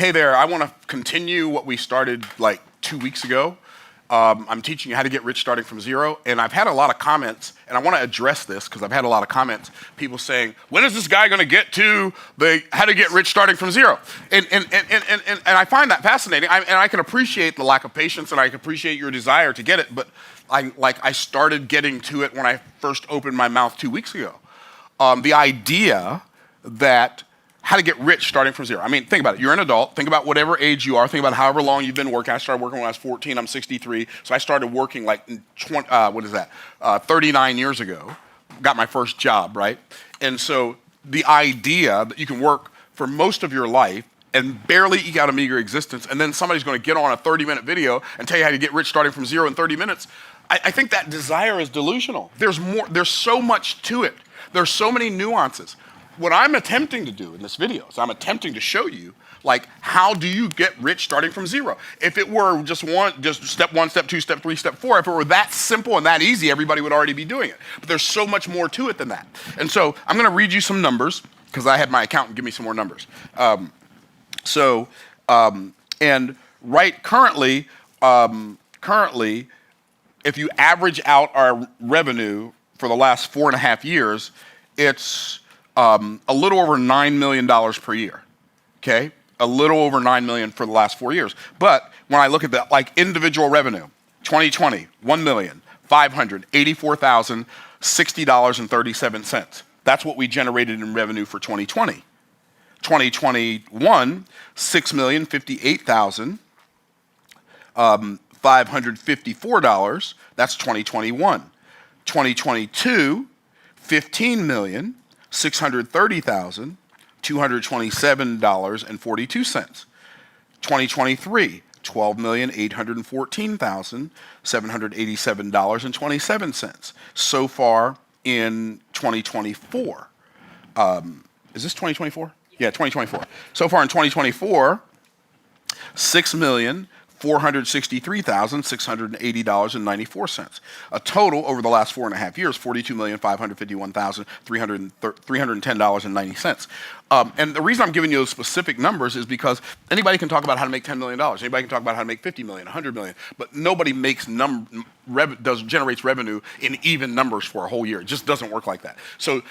Hey there, I want to continue what we started like 2 weeks ago. I'm teaching you how to get rich starting from zero, and I've had a lot of comments, and I want to address this because I've had a lot of comments, people saying, when is this guy going to get to the how to get rich starting from zero? And I find that fascinating, and I can appreciate the lack of patience, and I can appreciate your desire to get it, but I started getting to it when I first opened my mouth 2 weeks ago. The idea that how to get rich starting from zero. I mean, think about it. You're an adult. Think about whatever age you are. Think about however long you've been working. I started working when I was 14. I'm 63. So I started working like 39 years ago. Got my first job, right? And so the idea that you can work for most of your life and barely eke out a meager existence, and then somebody's going to get on a 30-minute video and tell you how to get rich starting from zero in 30 minutes, I think that desire is delusional. There's more. There's so much to it. There's so many nuances. What I'm attempting to do in this video is I'm attempting to show you, like, how do you get rich starting from zero? If it were just step one, step two, step three, step four, if it were that simple and that easy, everybody would already be doing it. But there's so much more to it than that. And so I'm going to read you some numbers because I had my accountant give me some more numbers. And currently, if you average out our revenue for the last 4.5 years, it's a little over $9 million per year, okay? A little over $9 million for the last 4 years. But when I look at the individual revenue, 2020, $1,584,060.37. That's what we generated in revenue for 2020. 2021, $6,058,554. That's 2021. 2022, $15,630,227.42. 2023, $12,814,787.27. So far in 2024. Is this 2024? Yeah, 2024. So far in 2024, $6,463,680.94. A total over the last 4.5 years, $42,551,310.90. And the reason I'm giving you those specific numbers is because anybody can talk about how to make $10 million. Anybody can talk about how to make $50 million, $100 million, but nobody makes generates revenue in even numbers for a whole year. It just doesn't work like that. So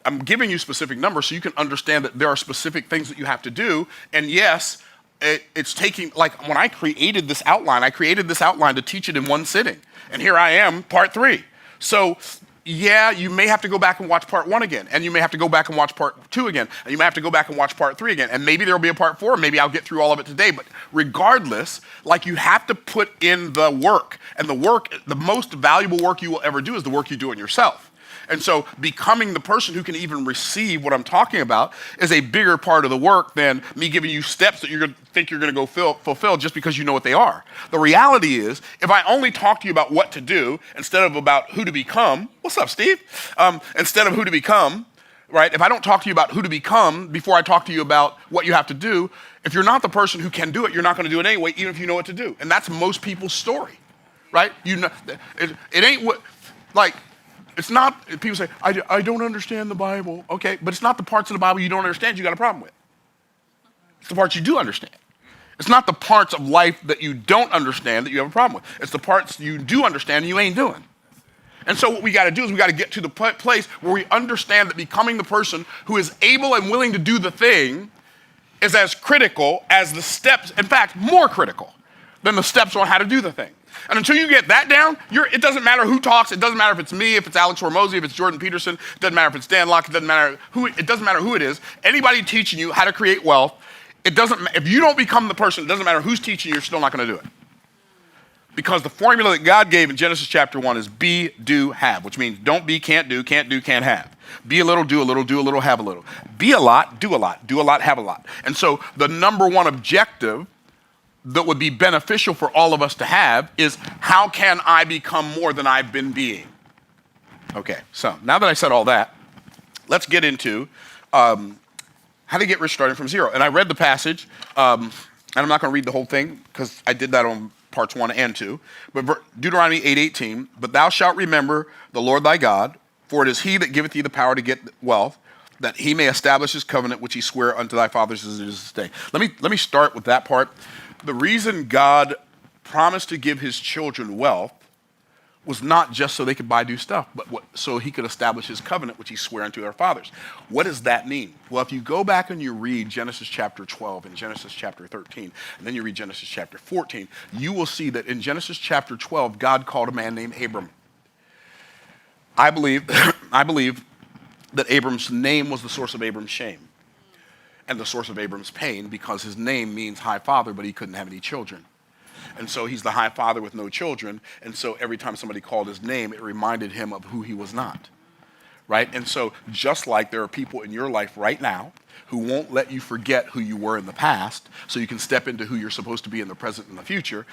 I'm giving you specific numbers so you can understand that there are specific things that you have to do. And yes, it's taking, like when I created this outline to teach it in one sitting. And here I am, part 3. So yeah, you may have to go back and watch part 1 again. And you may have to go back and watch part 2 again. And you may have to go back and watch part 3 again. And maybe there'll be a part 4. Maybe I'll get through all of it today. But regardless, like, you have to put in the work. And the most valuable work you will ever do is the work you do in yourself. And so becoming the person who can even receive what I'm talking about is a bigger part of the work than me giving you steps that you're going to think you're going to go fulfill just because you know what they are. The reality is, if I only talk to you about what to do instead of about who to become, what's up, Steve? Instead of who to become, right? If I don't talk to you about who to become before I talk to you about what you have to do, if you're not the person who can do it, you're not going to do it anyway, even if you know what to do. And that's most people's story, right? You know, it ain't what, like, it's not, people say, I don't understand the Bible. Okay, but it's not the parts of the Bible you don't understand you got a problem with. It's the parts you do understand. It's not the parts of life that you don't understand that you have a problem with. It's the parts you do understand and you ain't doing. And so what we got to do is we got to get to the place where we understand that becoming the person who is able and willing to do the thing is as critical as the steps, in fact, more critical than the steps on how to do the thing. And until you get that down, it doesn't matter who talks. It doesn't matter if it's me, if it's Alex Hormozy, if it's Jordan Peterson. It doesn't matter if it's Dan Locke. It doesn't matter who it is. Anybody teaching you how to create wealth, if you don't become the person, it doesn't matter who's teaching you, you're still not going to do it. Because the formula that God gave in Genesis chapter 1 is be, do, have, which means don't be, can't do, can't have. Be a little, do a little, have a little. Be a lot, do a lot, have a lot. And so the number one objective that would be beneficial for all of us to have is, how can I become more than I've been being? Okay, so now that I said all that, let's get into how to get rich starting from zero. And I read the passage, and I'm not going to read the whole thing because I did that on parts 1 and 2. But Deuteronomy 8:18, but thou shalt remember the Lord thy God, for it is he that giveth thee the power to get wealth, that he may establish his covenant which he sware unto thy fathers as it is this day. Let me start with that part. The reason God promised to give his children wealth was not just so they could buy new stuff, but so he could establish his covenant which he sware unto their fathers. What does that mean? Well, if you go back and you read Genesis chapter 12 and Genesis chapter 13, and then you read Genesis chapter 14, you will see that in Genesis chapter 12, God called a man named Abram. I believe that Abram's name was the source of Abram's shame and the source of Abram's pain, because his name means high father, but he couldn't have any children. And so he's the high father with no children. And so every time somebody called his name, it reminded him of who he was not. Right? And so just like there are people in your life right now who won't let you forget who you were in the past so you can step into who you're supposed to be in the present and the future,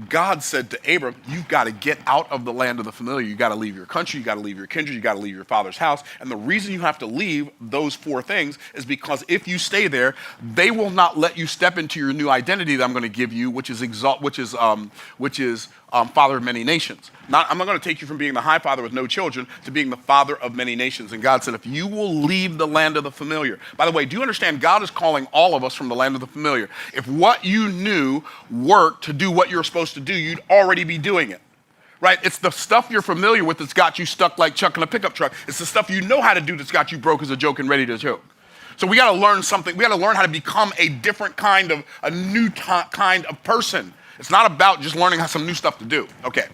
God said to Abram, you've got to get out of the land of the familiar. You've got to leave your country. You've got to leave your kindred. You've got to leave your father's house. And the reason you have to leave those four things is because if you stay there, they will not let you step into your new identity that I'm going to give you, which is father of many nations. I'm not going to take you from being the high father with no children to being the father of many nations. And God said, if you will leave the land of the familiar. By the way, do you understand God is calling all of us from the land of the familiar? If what you knew worked to do what you're supposed to do, you'd already be doing it. Right? It's the stuff you're familiar with that's got you stuck like Chuck in a pickup truck. It's the stuff you know how to do that's got you broke as a joke and ready to joke. So we got to learn something. We got to learn how to become a different kind of, kind of person. It's not about just learning how some new stuff to do. Okay.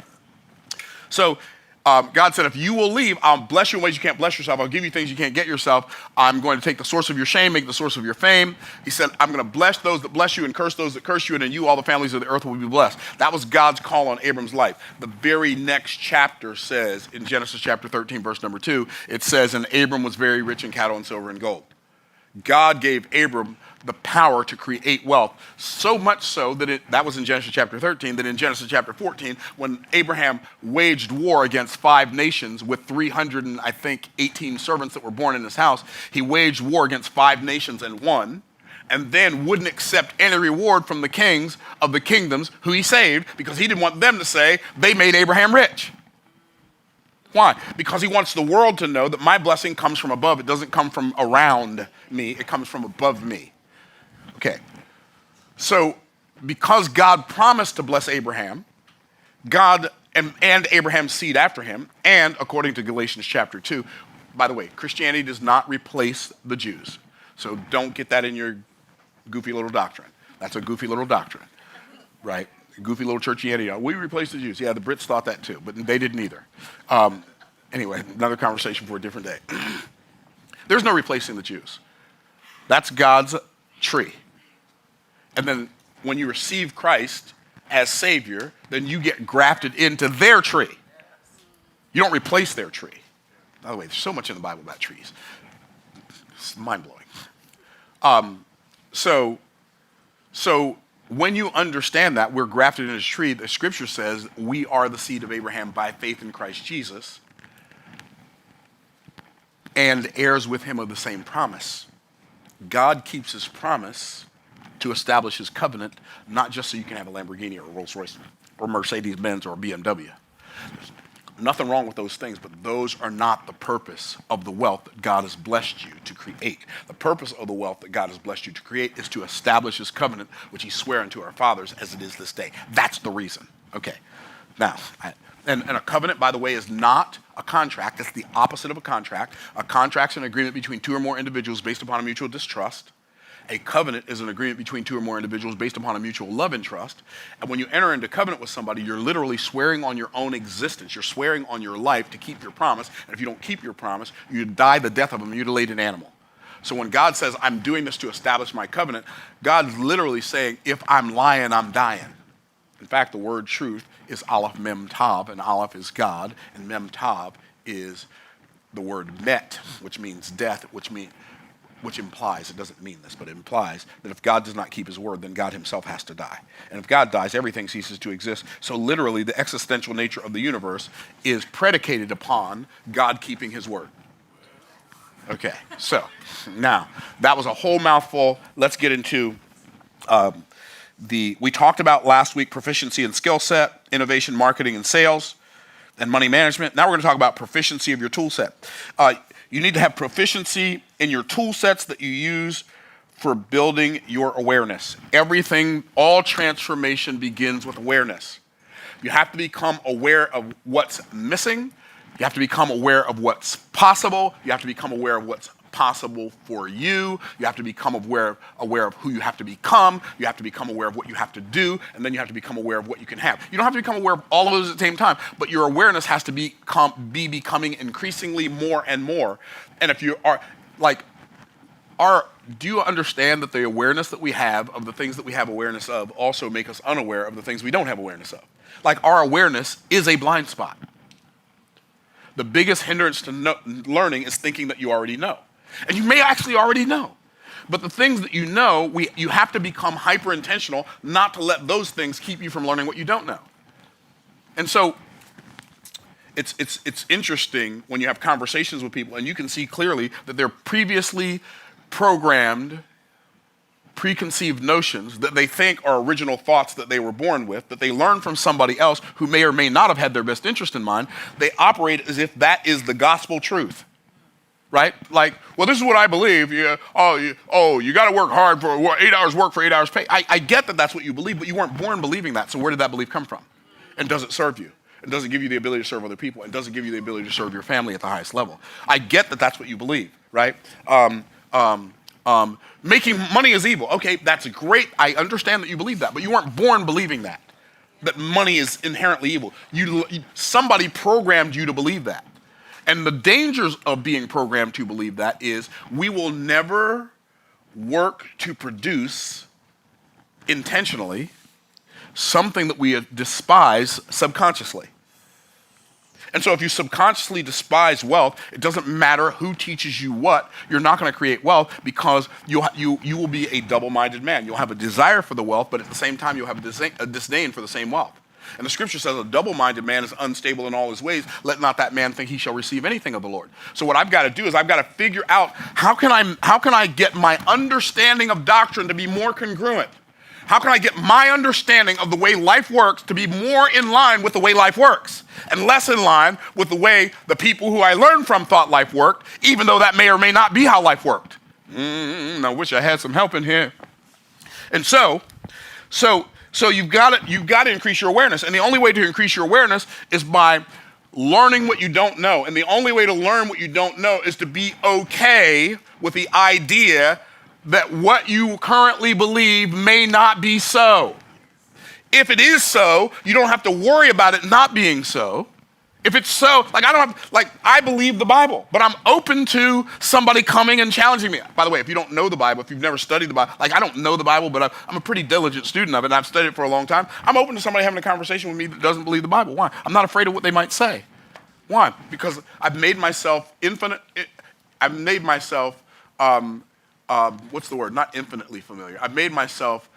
So God said, if you will leave, I'll bless you in ways you can't bless yourself. I'll give you things you can't get yourself. I'm going to take the source of your shame, make the source of your fame. He said, I'm going to bless those that bless you and curse those that curse you, and in you all the families of the earth will be blessed. That was God's call on Abram's life. The very next chapter says, in Genesis chapter 13, verse number 2, it says, and Abram was very rich in cattle and silver and gold. God gave Abram the power to create wealth, so much so that that was in Genesis chapter 13, that in Genesis chapter 14, when Abraham waged war against 5 nations with 318 servants that were born in his house, he waged war against 5 nations and won, and then wouldn't accept any reward from the kings of the kingdoms who he saved, because he didn't want them to say they made Abraham rich. Why? Because he wants the world to know that my blessing comes from above. It doesn't come from around me. It comes from above me. Okay. So because God promised to bless Abraham, God and Abraham's seed after him, and according to Galatians chapter 2, by the way, Christianity does not replace the Jews. So don't get that in your goofy little doctrine. That's a goofy little doctrine, right? Goofy little churchianity. We replaced the Jews. Yeah, the Brits thought that too, but they didn't either. Anyway, another conversation for a different day. There's no replacing the Jews. That's God's tree. And then when you receive Christ as Savior, then you get grafted into their tree. You don't replace their tree. By the way, there's so much in the Bible about trees. It's mind-blowing. So when you understand that we're grafted in his tree, the scripture says we are the seed of Abraham by faith in Christ Jesus and heirs with him of the same promise. God keeps his promise to establish his covenant, not just so you can have a Lamborghini or a Rolls Royce or Mercedes-Benz or a BMW. There's nothing wrong with those things, but those are not the purpose of the wealth that God has blessed you to create. The purpose of the wealth that God has blessed you to create is to establish his covenant, which he swore unto our fathers as it is this day. That's the reason. Okay. Now, and a covenant, by the way, is not a contract. It's the opposite of a contract. A contract's an agreement between 2 or more individuals based upon a mutual distrust. A covenant is an agreement between 2 or more individuals based upon a mutual love and trust. And when you enter into covenant with somebody, you're literally swearing on your own existence. You're swearing on your life to keep your promise. And if you don't keep your promise, you die the death of a mutilated animal. So when God says, I'm doing this to establish my covenant, God's literally saying, if I'm lying, I'm dying. In fact, the word truth is Aleph Mem Tav, and Aleph is God, and Mem Tav is the word met, which means death, which implies, it doesn't mean this, but it implies that if God does not keep his word, then God himself has to die. And if God dies, everything ceases to exist. So literally, the existential nature of the universe is predicated upon God keeping his word. Okay, so now, that was a whole mouthful. Let's get into we talked about last week proficiency and skill set, innovation, marketing, and sales, and money management. Now we're going to talk about proficiency of your tool set. You need to have proficiency in your tool sets that you use for building your awareness. Everything, all transformation begins with awareness. You have to become aware of what's missing. You have to become aware of what's possible. You have to become aware of what's possible for you. You have to become aware of who you have to become. You have to become aware of what you have to do, and then you have to become aware of what you can have. You don't have to become aware of all of those at the same time, but your awareness has to be becoming increasingly more and more. And if you are do you understand that the awareness that we have of the things that we have awareness of also make us unaware of the things we don't have awareness of? Like, our awareness is a blind spot. The biggest hindrance to learning is thinking that you already know. And you may actually already know. But the things that you know, you have to become hyper-intentional not to let those things keep you from learning what you don't know. And so it's interesting when you have conversations with people and you can see clearly that they're previously programmed, preconceived notions that they think are original thoughts that they were born with, that they learned from somebody else who may or may not have had their best interest in mind. They operate as if that is the gospel truth. Right? Like, well, this is what I believe. You got to work hard for 8 hours work for 8 hours pay. I get that that's what you believe, but you weren't born believing that. So where did that belief come from? And does it serve you? And does it give you the ability to serve other people? And does it give you the ability to serve your family at the highest level? I get that that's what you believe, right? Making money is evil. Okay, that's great. I understand that you believe that, but you weren't born believing that money is inherently evil. Somebody programmed you to believe that. And the dangers of being programmed to believe that is we will never work to produce intentionally something that we despise subconsciously. And so if you subconsciously despise wealth, it doesn't matter who teaches you what, you're not going to create wealth because you will be a double-minded man. You'll have a desire for the wealth, but at the same time you'll have a disdain for the same wealth. And the scripture says a double-minded man is unstable in all his ways. Let not that man think he shall receive anything of the Lord. So what I've got to do is I've got to figure out how can I get my understanding of doctrine to be more congruent? How can I get my understanding of the way life works to be more in line with the way life works and less in line with the way the people who I learned from thought life worked, even though that may or may not be how life worked? I wish I had some help in here. And so you've got to increase your awareness. And the only way to increase your awareness is by learning what you don't know. And the only way to learn what you don't know is to be okay with the idea that what you currently believe may not be so. If it is so, you don't have to worry about it not being so. If it's so, I believe the Bible, but I'm open to somebody coming and challenging me. By the way, if you don't know the Bible, if you've never studied the Bible, I don't know the Bible, but I'm a pretty diligent student of it, and I've studied it for a long time. I'm open to somebody having a conversation with me that doesn't believe the Bible. Why? I'm not afraid of what they might say. Why? Because I've made myself not infinitely familiar. I've made myself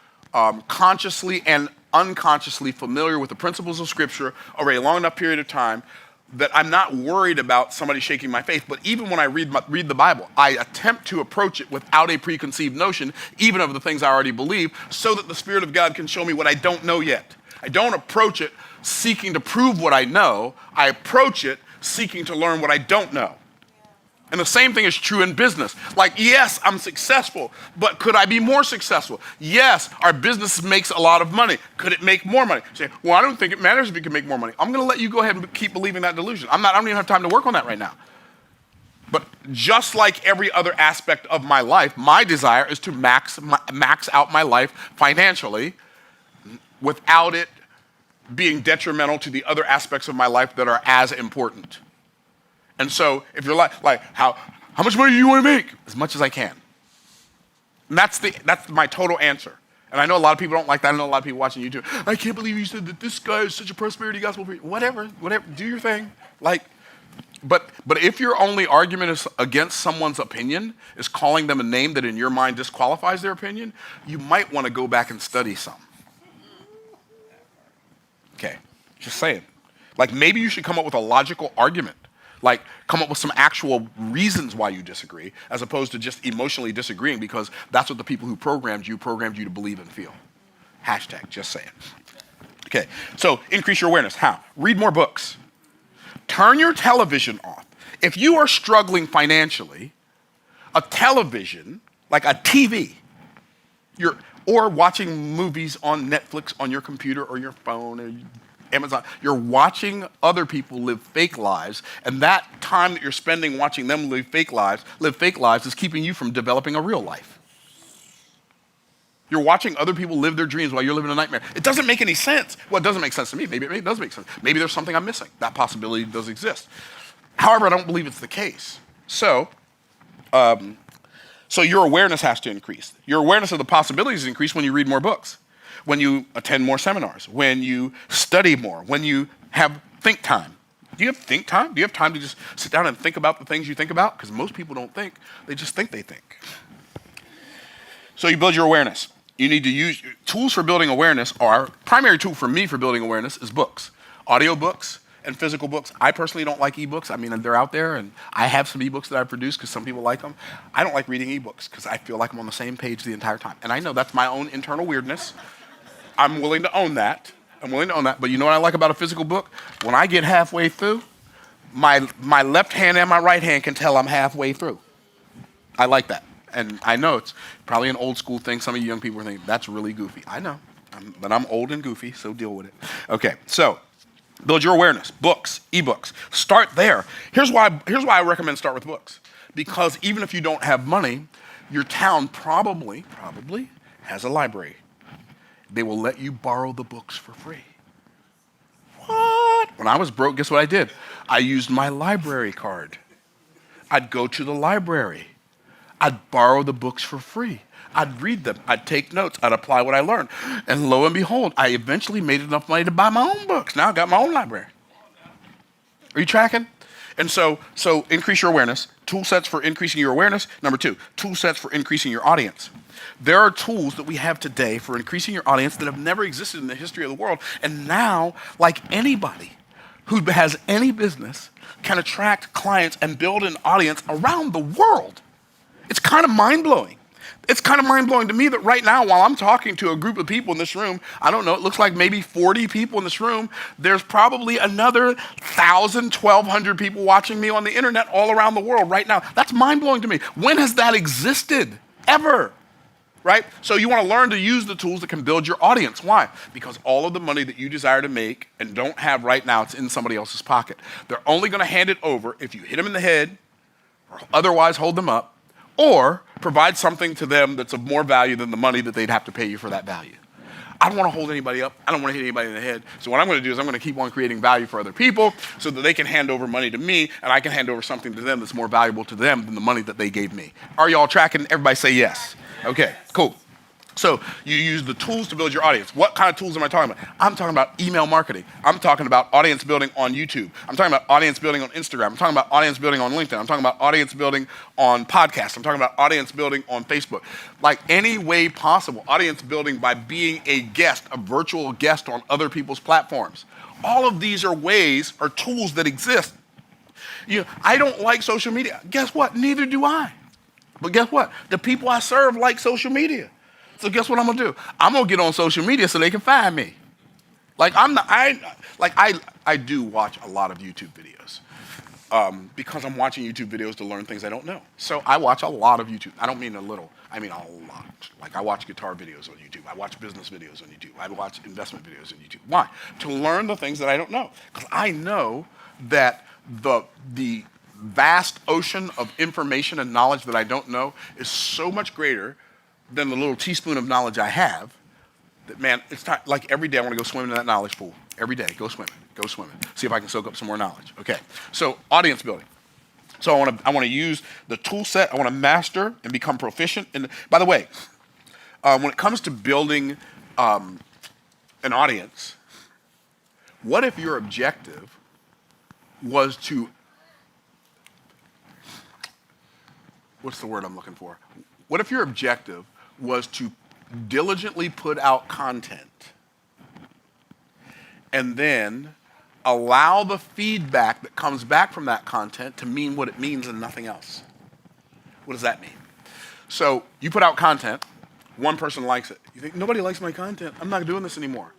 consciously and unconsciously familiar with the principles of Scripture over a long enough period of time that I'm not worried about somebody shaking my faith. But even when I read the Bible, I attempt to approach it without a preconceived notion, even of the things I already believe, so that the Spirit of God can show me what I don't know yet. I don't approach it seeking to prove what I know. I approach it seeking to learn what I don't know. And the same thing is true in business. Yes, I'm successful, but could I be more successful? Yes, our business makes a lot of money. Could it make more money? You say, well, I don't think it matters if you can make more money. I'm going to let you go ahead and keep believing that delusion. I don't even have time to work on that right now. But just like every other aspect of my life, my desire is to max out my life financially without it being detrimental to the other aspects of my life that are as important. And so if you're how much money do you want to make? As much as I can. And that's my total answer. And I know a lot of people don't like that. I know a lot of people watching YouTube. I can't believe you said that this guy is such a prosperity gospel preacher. Whatever, do your thing. But if your only argument is against someone's opinion, is calling them a name that in your mind disqualifies their opinion, you might want to go back and study some. Okay, just saying. Maybe you should come up with a logical argument. Come up with some actual reasons why you disagree, as opposed to just emotionally disagreeing because that's what the people who programmed you to believe and feel. # just saying. Okay, so increase your awareness. How? Read more books. Turn your television off. If you are struggling financially, a television, like a TV, or watching movies on Netflix on your computer or your phone or Amazon, you're watching other people live fake lives, and that time that you're spending watching them live fake lives is keeping you from developing a real life. You're watching other people live their dreams while you're living a nightmare. It doesn't make any sense. Well, it doesn't make sense to me. Maybe it does make sense. Maybe there's something I'm missing. That possibility does exist. However, I don't believe it's the case. So your awareness has to increase. Your awareness of the possibilities increase when you read more books, when you attend more seminars, when you study more, when you have think time. Do you have think time? Do you have time to just sit down and think about the things you think about? Because most people don't think. They just think they think. So you build your awareness. You need to use tools for building awareness. Our primary tool for me for building awareness is books, audio books, and physical books. I personally don't like ebooks. I mean, they're out there, and I have some ebooks that I produce because some people like them. I don't like reading ebooks because I feel like I'm on the same page the entire time. And I know that's my own internal weirdness. I'm willing to own that. But you know what I like about a physical book? When I get halfway through, my left hand and my right hand can tell I'm halfway through. I like that. And I know it's probably an old school thing. Some of you young people are thinking, that's really goofy. I know, but I'm old and goofy, so deal with it. Okay, so build your awareness. Books, ebooks. Start there. Here's why I recommend start with books. Because even if you don't have money, your town probably has a library. They will let you borrow the books for free. What? When I was broke, guess what I did? I used my library card. I'd go to the library. I'd borrow the books for free. I'd read them. I'd take notes. I'd apply what I learned. And lo and behold, I eventually made enough money to buy my own books. Now I've got my own library. Are you tracking? And so increase your awareness. Tool sets for increasing your awareness. Number 2, tool sets for increasing your audience. There are tools that we have today for increasing your audience that have never existed in the history of the world. And now, like anybody who has any business can attract clients and build an audience around the world. It's kind of mind-blowing. It's kind of mind-blowing to me that right now, while I'm talking to a group of people in this room, I don't know, it looks like maybe 40 people in this room, there's probably another 1,000, 1,200 people watching me on the internet all around the world right now. That's mind-blowing to me. When has that existed? Ever? Right? So you want to learn to use the tools that can build your audience. Why? Because all of the money that you desire to make and don't have right now, it's in somebody else's pocket. They're only going to hand it over if you hit them in the head or otherwise hold them up, or provide something to them that's of more value than the money that they'd have to pay you for that value. I don't want to hold anybody up. I don't want to hit anybody in the head. So what I'm going to do is I'm going to keep on creating value for other people so that they can hand over money to me and I can hand over something to them that's more valuable to them than the money that they gave me. Are y'all tracking? Everybody say yes. Okay, cool. So you use the tools to build your audience. What kind of tools am I talking about? I'm talking about email marketing. I'm talking about audience building on YouTube. I'm talking about audience building on Instagram. I'm talking about audience building on LinkedIn. I'm talking about audience building on podcasts. I'm talking about audience building on Facebook. Like any way possible, audience building by being a guest, a virtual guest on other people's platforms. All of these are ways or tools that exist. I don't like social media. Guess what? Neither do I. But guess what? The people I serve like social media. So guess what I'm gonna do? I'm gonna get on social media so they can find me. I do watch a lot of YouTube videos because I'm watching YouTube videos to learn things I don't know. So I watch a lot of YouTube. I don't mean a little. I mean a lot. Like I watch guitar videos on YouTube. I watch business videos on YouTube. I watch investment videos on YouTube. Why? To learn the things that I don't know. Because I know that the vast ocean of information and knowledge that I don't know is so much greater than the little teaspoon of knowledge I have, that man, it's time, like every day I want to go swim in that knowledge pool. Every day, go swimming. See if I can soak up some more knowledge. Okay, so audience building. So I want to use the tool set. I want to master and become proficient. And by the way, when it comes to building an audience, what if your objective was to, what's the word I'm looking for? What if your objective was to diligently put out content and then allow the feedback that comes back from that content to mean what it means and nothing else? What does that mean? So you put out content, one person likes it. You think, nobody likes my content. I'm not doing this anymore.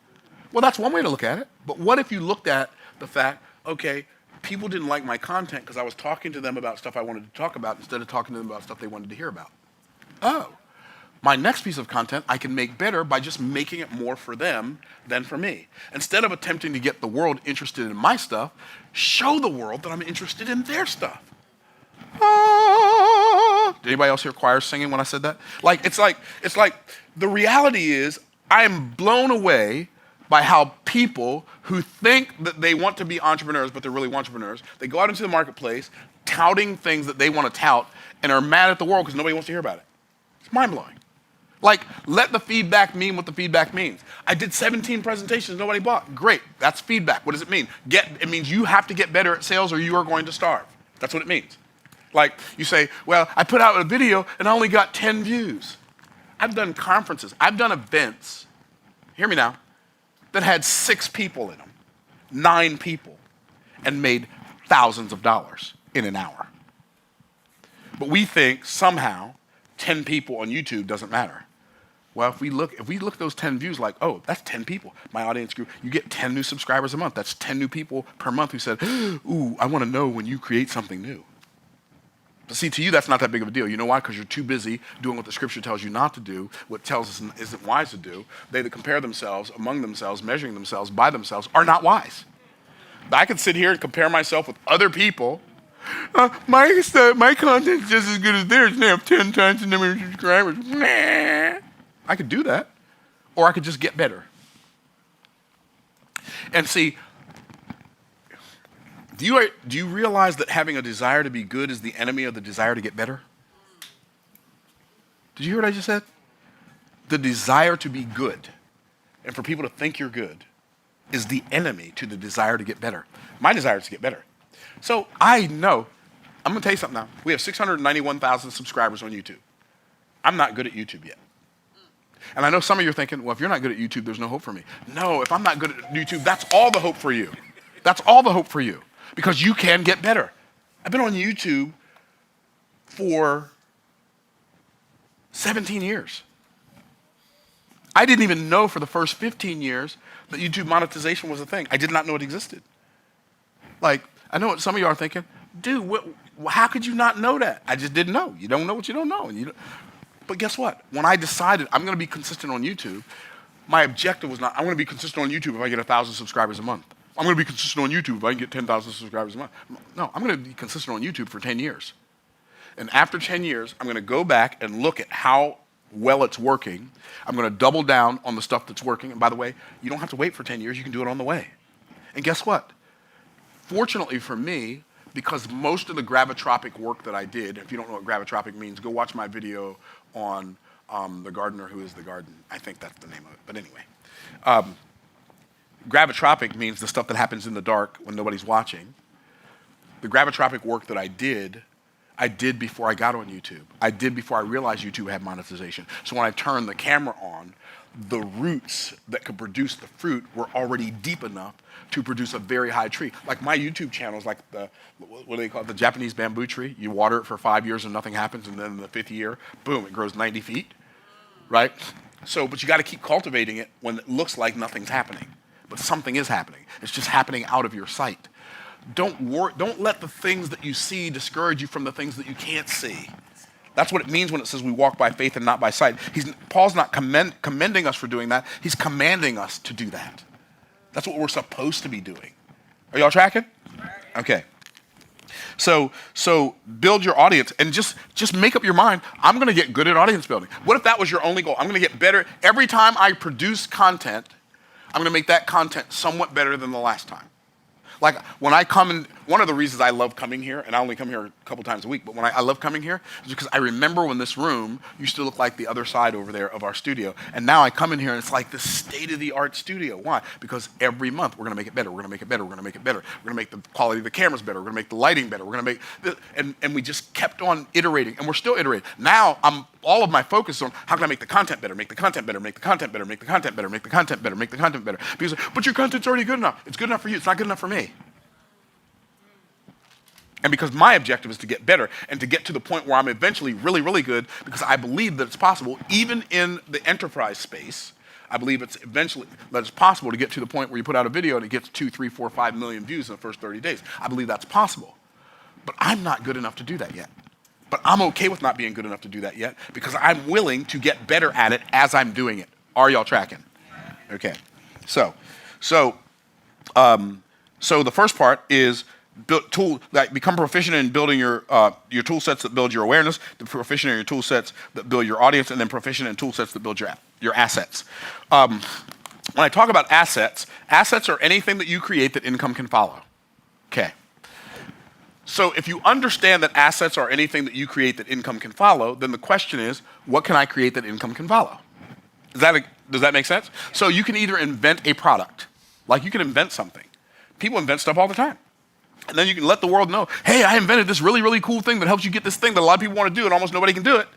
Well, that's one way to look at it. But what if you looked at the fact, okay, People didn't like my content because I was talking to them about stuff I wanted to talk about instead of talking to them about stuff they wanted to hear about. Oh, my next piece of content I can make better by just making it more for them than for me. Instead of attempting to get the world interested in my stuff, show the world that I'm interested in their stuff. Ah. Did anybody else hear choirs singing when I said that? It's like the reality is I am blown away by how people who think that they want to be entrepreneurs, but they're really entrepreneurs, they go out into the marketplace touting things that they want to tout and are mad at the world because nobody wants to hear about it. It's mind-blowing. Let the feedback mean what the feedback means. I did 17 presentations, nobody bought. Great, that's feedback. What does it mean? It means you have to get better at sales or you are going to starve. That's what it means. You say, well, I put out a video and I only got 10 views. I've done conferences, I've done events, hear me now, that had 6 people in them, 9 people, and made thousands of dollars in an hour. But we think somehow 10 people on YouTube doesn't matter. Well, if we look at those 10 views oh, that's 10 people. My audience grew. You get 10 new subscribers a month. That's 10 new people per month who said, ooh, I want to know when you create something new. But see, to you, that's not that big of a deal. You know why? Because you're too busy doing what the scripture tells you not to do, what tells us isn't wise to do. They that compare themselves among themselves, measuring themselves by themselves, are not wise. I could sit here and compare myself with other people. My content's just as good as theirs, and they have 10 times the number of subscribers. Nah. I could do that, or I could just get better. And see, do you realize that having a desire to be good is the enemy of the desire to get better? Did you hear what I just said? The desire to be good, and for people to think you're good, is the enemy to the desire to get better. My desire is to get better. So I know, I'm going to tell you something now. We have 691,000 subscribers on YouTube. I'm not good at YouTube yet. And I know some of you are thinking, well, if you're not good at YouTube, there's no hope for me. No, if I'm not good at YouTube, that's all the hope for you. That's all the hope for you. Because you can get better. I've been on YouTube for 17 years. I didn't even know for the first 15 years that YouTube monetization was a thing. I did not know it existed. I know what some of you are thinking, dude, how could you not know that? I just didn't know. You don't know what you don't know. But guess what? When I decided I'm going to be consistent on YouTube, my objective was not, I'm going to be consistent on YouTube if I get 1,000 subscribers a month. I'm going to be consistent on YouTube if I can get 10,000 subscribers a month. No, I'm going to be consistent on YouTube for 10 years. And after 10 years, I'm going to go back and look at how well it's working. I'm going to double down on the stuff that's working. And by the way, you don't have to wait for 10 years. You can do it on the way. And guess what? Fortunately for me, because most of the gravitropic work that I did, if you don't know what gravitropic means, go watch my video on The Gardener Who is the Garden. I think that's the name of it. But anyway. Gravitropic means the stuff that happens in the dark when nobody's watching. The gravitropic work that I did before I got on YouTube. I did before I realized YouTube had monetization. So when I turned the camera on, the roots that could produce the fruit were already deep enough to produce a very high tree. My YouTube channel is like what do they call it? The Japanese bamboo tree. You water it for 5 years and nothing happens, and then in the 5th year, boom, it grows 90 feet, right? But you got to keep cultivating it when it looks like nothing's happening. But something is happening. It's just happening out of your sight. Don't let the things that you see discourage you from the things that you can't see. That's what it means when it says we walk by faith and not by sight. Paul's not commending us for doing that. He's commanding us to do that. That's what we're supposed to be doing. Are y'all tracking? Okay. So build your audience and just make up your mind, I'm going to get good at audience building. What if that was your only goal? I'm going to get better. Every time I produce content, I'm going to make that content somewhat better than the last time. When I come in, one of the reasons I love coming here, and I only come here a couple times a week, but when I love coming here is because I remember when this room used to look like the other side over there of our studio. And now I come in here and it's like this state-of-the-art studio. Why? Because every month we're going to make it better, we're going to make it better, we're going to make it better. We're going to make the quality of the cameras better, we're going to make the lighting better, we're going to make this, and we just kept on iterating, and we're still iterating. Now all of my focus is on how can I make the content better, make the content better, make the content better, make the content better, make the content better, make the content better. Because, but your content's already good enough. It's good enough for you. It's not good enough for me. And because my objective is to get better and to get to the point where I'm eventually really, really good, because I believe that it's possible, even in the enterprise space, I believe it's eventually that it's possible to get to the point where you put out a video and it gets 2, 3, 4, 5 million views in the first 30 days. I believe that's possible. But I'm not good enough to do that yet. But I'm okay with not being good enough to do that yet because I'm willing to get better at it as I'm doing it. Are y'all tracking? Okay. So the first part is become proficient in building your tool sets that build your awareness, proficient in your tool sets that build your audience, and then proficient in tool sets that build your assets. When I talk about assets are anything that you create that income can follow. Okay. So if you understand that assets are anything that you create that income can follow, then the question is, what can I create that income can follow? Does that make sense? So you can either invent a product, like you can invent something. People invent stuff all the time. And then you can let the world know, hey, I invented this really, really cool thing that helps you get this thing that a lot of people want to do and almost nobody can do it.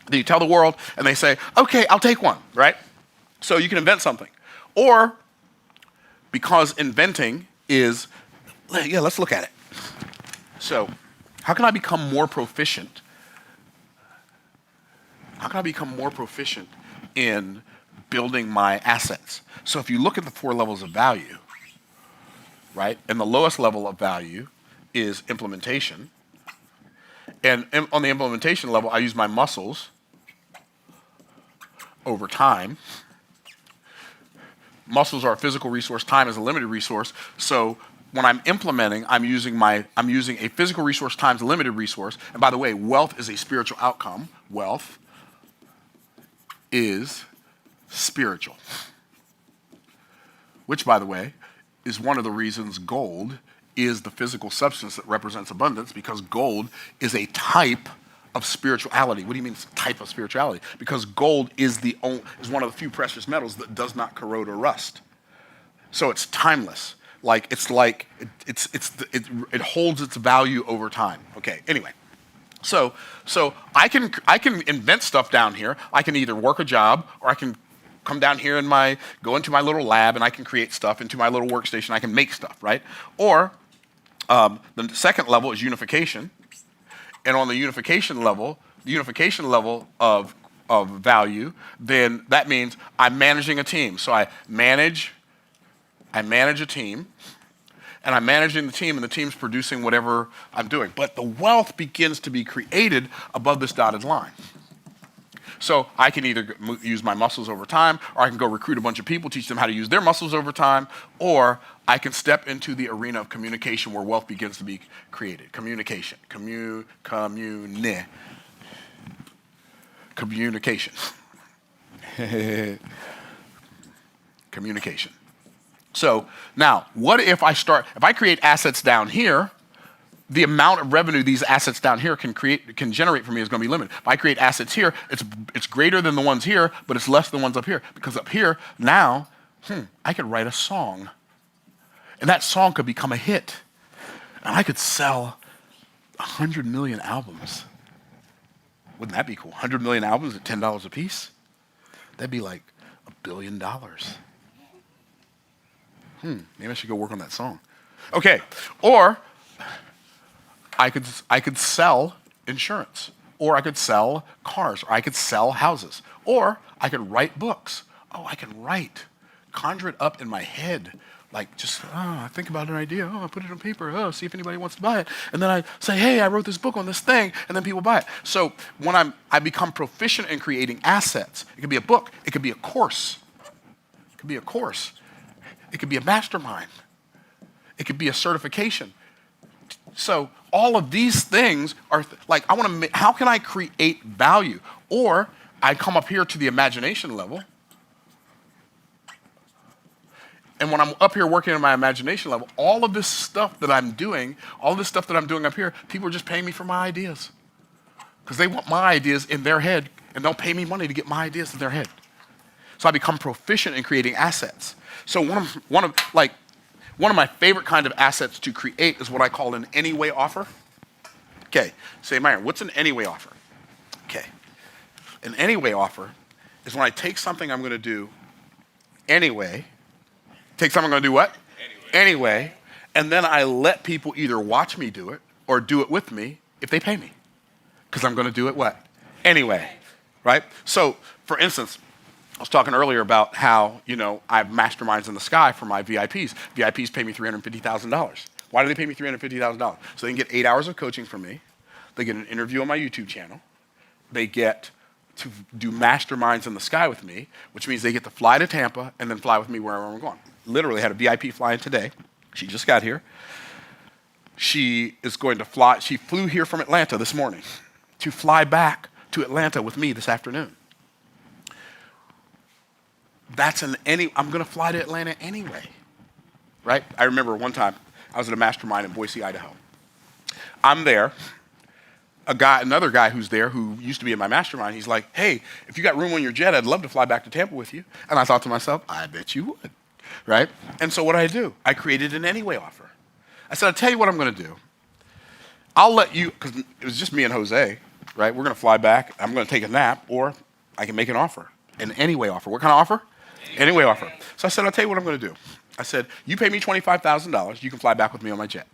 Then you tell the world and they say, okay, I'll take one, right? So you can invent something. Or because inventing is, yeah, let's look at it. So how can I become more proficient? How can I become more proficient in building my assets? So if you look at the 4 levels of value, right, and the lowest level of value is implementation. And on the implementation level, I use my muscles over time. Muscles are a physical resource, time is a limited resource. So when I'm implementing, I'm using a physical resource times a limited resource. And by the way, wealth is a spiritual outcome. Wealth is spiritual. Which, by the way, is one of the reasons gold is the physical substance that represents abundance, because gold is a type of spirituality. What do you mean type of spirituality? Because gold is one of the few precious metals that does not corrode or rust. So it's timeless. It holds its value over time. Okay, anyway. So I can invent stuff down here. I can either work a job, or I can come down here and go into my little lab and I can create stuff into my little workstation. I can make stuff, right? Or the second level is unification. And on the unification level of value, then that means I'm managing a team. So I manage a team, and I'm managing the team, and the team's producing whatever I'm doing. But the wealth begins to be created above this dotted line. So I can either use my muscles over time, or I can go recruit a bunch of people, teach them how to use their muscles over time, or I can step into the arena of communication where wealth begins to be created. Communication. Communication. Communication. So now, what if I create assets down here, the amount of revenue these assets down here can generate for me is going to be limited. If I create assets here, it's greater than the ones here, but it's less than the ones up here. Because up here, now, I could write a song. And that song could become a hit. And I could sell 100 million albums. Wouldn't that be cool? 100 million albums at $10 a piece? That'd be like $1 billion. Maybe I should go work on that song. Okay, or I could sell insurance, or I could sell cars, or I could sell houses, or I could write books. Oh, I can write, conjure it up in my head, like just I think about an idea. I put it on paper. See if anybody wants to buy it, and then I say, hey, I wrote this book on this thing, and then people buy it. So when I become proficient in creating assets, it could be a book, it could be a course, it could be a course. It could be a mastermind. It could be a certification. So all of these things are how can I create value? Or I come up here to the imagination level. And when I'm up here working on my imagination level, all of this stuff that I'm doing up here, people are just paying me for my ideas. Because they want my ideas in their head, and they'll pay me money to get my ideas in their head. So I become proficient in creating assets. So one of my favorite kind of assets to create is what I call an anyway offer. Okay, say, Myron, what's an anyway offer? Okay, an anyway offer is when I take something I'm going to do anyway. Take something I'm going to do what? Anyway, and then I let people either watch me do it or do it with me if they pay me, because I'm going to do it what? Anyway, right? So, for instance, I was talking earlier about how, I have masterminds in the sky for my VIPs. VIPs pay me $350,000. Why do they pay me $350,000? So they can get 8 hours of coaching from me. They get an interview on my YouTube channel. They get to do masterminds in the sky with me, which means they get to fly to Tampa and then fly with me wherever I'm going. Literally had a VIP flying today. She just got here. She is going to fly. She flew here from Atlanta this morning to fly back to Atlanta with me this afternoon. I'm going to fly to Atlanta anyway, right? I remember one time I was at a mastermind in Boise, Idaho. I'm there. Another guy who's there who used to be in my mastermind, he's like, hey, if you got room on your jet, I'd love to fly back to Tampa with you. And I thought to myself, I bet you would, right? And so what did I do? I created an anyway offer. I said, I'll tell you what I'm going to do. I'll let you, because it was just me and Jose, right? We're going to fly back. I'm going to take a nap, or I can make an offer, an anyway offer. What kind of offer? Anyway offer. So I said, I'll tell you what I'm going to do. I said, you pay me $25,000, you can fly back with me on my jet.